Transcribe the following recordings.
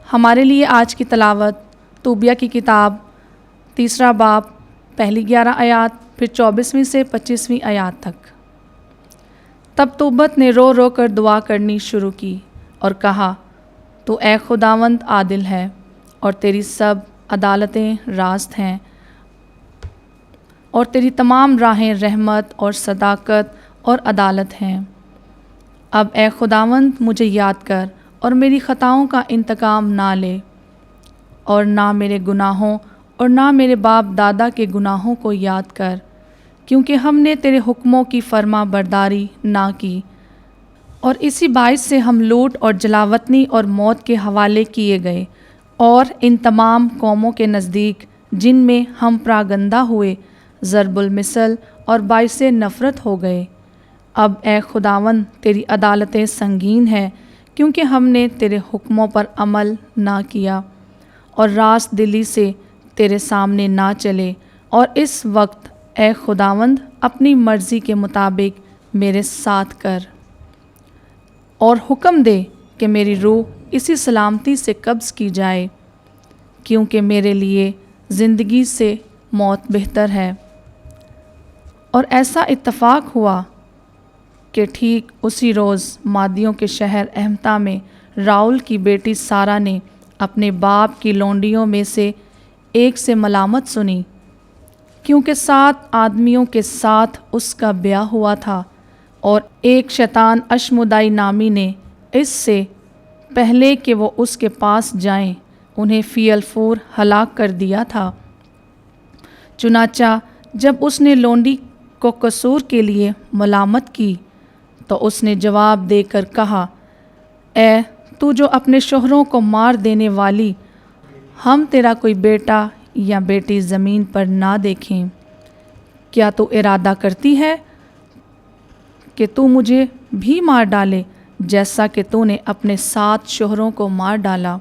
ہمارے لیے آج کی تلاوت توبیہ کی کتاب 3 باب پہلی 11 آیات پھر 24ویں سے 25ویں آیات تک۔ تب توبت نے رو رو کر دعا کرنی شروع کی اور کہا، تو اے خداوند عادل ہے اور تیری سب عدالتیں راست ہیں اور تیری تمام راہیں رحمت اور صداقت اور عدالت ہیں۔ اب اے خداوند مجھے یاد کر اور میری خطاؤں کا انتقام نہ لے، اور نہ میرے گناہوں اور نہ میرے باپ دادا کے گناہوں کو یاد کر، کیونکہ ہم نے تیرے حکموں کی فرما برداری نہ کی، اور اسی باعث سے ہم لوٹ اور جلاوطنی اور موت کے حوالے کیے گئے، اور ان تمام قوموں کے نزدیک جن میں ہم پراگندہ ہوئے ضرب المثل اور باعث نفرت ہو گئے۔ اب اے خداوند تیری عدالتیں سنگین ہیں، کیونکہ ہم نے تیرے حکموں پر عمل نہ کیا اور راست دلی سے تیرے سامنے نہ چلے، اور اس وقت اے خداوند اپنی مرضی کے مطابق میرے ساتھ کر، اور حکم دے کہ میری روح اسی سلامتی سے قبض کی جائے، کیونکہ میرے لیے زندگی سے موت بہتر ہے۔ اور ایسا اتفاق ہوا کہ ٹھیک اسی روز مادیوں کے شہر احمتا میں راؤل کی بیٹی سارا نے اپنے باپ کی لونڈیوں میں سے ایک سے ملامت سنی، کیونکہ 7 آدمیوں کے ساتھ اس کا بیاہ ہوا تھا، اور ایک شیطان اشمدائی نامی نے اس سے پہلے کہ وہ اس کے پاس جائیں انہیں فی الفور ہلاک کر دیا تھا۔ چنانچہ جب اس نے لونڈی کو قصور کے لیے ملامت کی تو اس نے جواب دے کر کہا، اے تو جو اپنے شوہروں کو مار دینے والی، ہم تیرا کوئی بیٹا یا بیٹی زمین پر نہ دیکھیں۔ کیا تو ارادہ کرتی ہے کہ تو مجھے بھی مار ڈالے، جیسا کہ تو نے اپنے 7 شوہروں کو مار ڈالا؟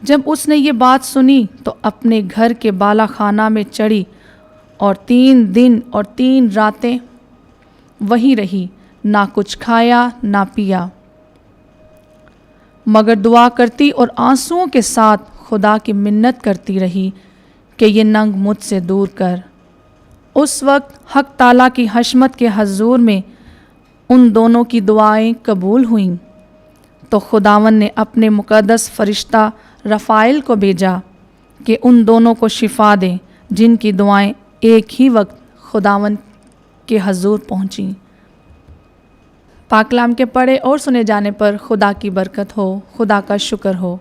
جب اس نے یہ بات سنی تو اپنے گھر کے بالا خانہ میں چڑھی، اور 3 دن اور 3 راتیں وہیں رہی، نہ کچھ کھایا نہ پیا، مگر دعا کرتی اور آنسوؤں کے ساتھ خدا کی منت کرتی رہی کہ یہ ننگ مجھ سے دور کر۔ اس وقت حق تعالیٰ کی حشمت کے حضور میں ان دونوں کی دعائیں قبول ہوئیں، تو خداوند نے اپنے مقدس فرشتہ رفائیل کو بھیجا کہ ان دونوں کو شفا دے، جن کی دعائیں ایک ہی وقت خداوند کے حضور پہنچیں۔ پاک کلام کے پڑھے اور سنے جانے پر خدا کی برکت ہو۔ خدا کا شکر ہو۔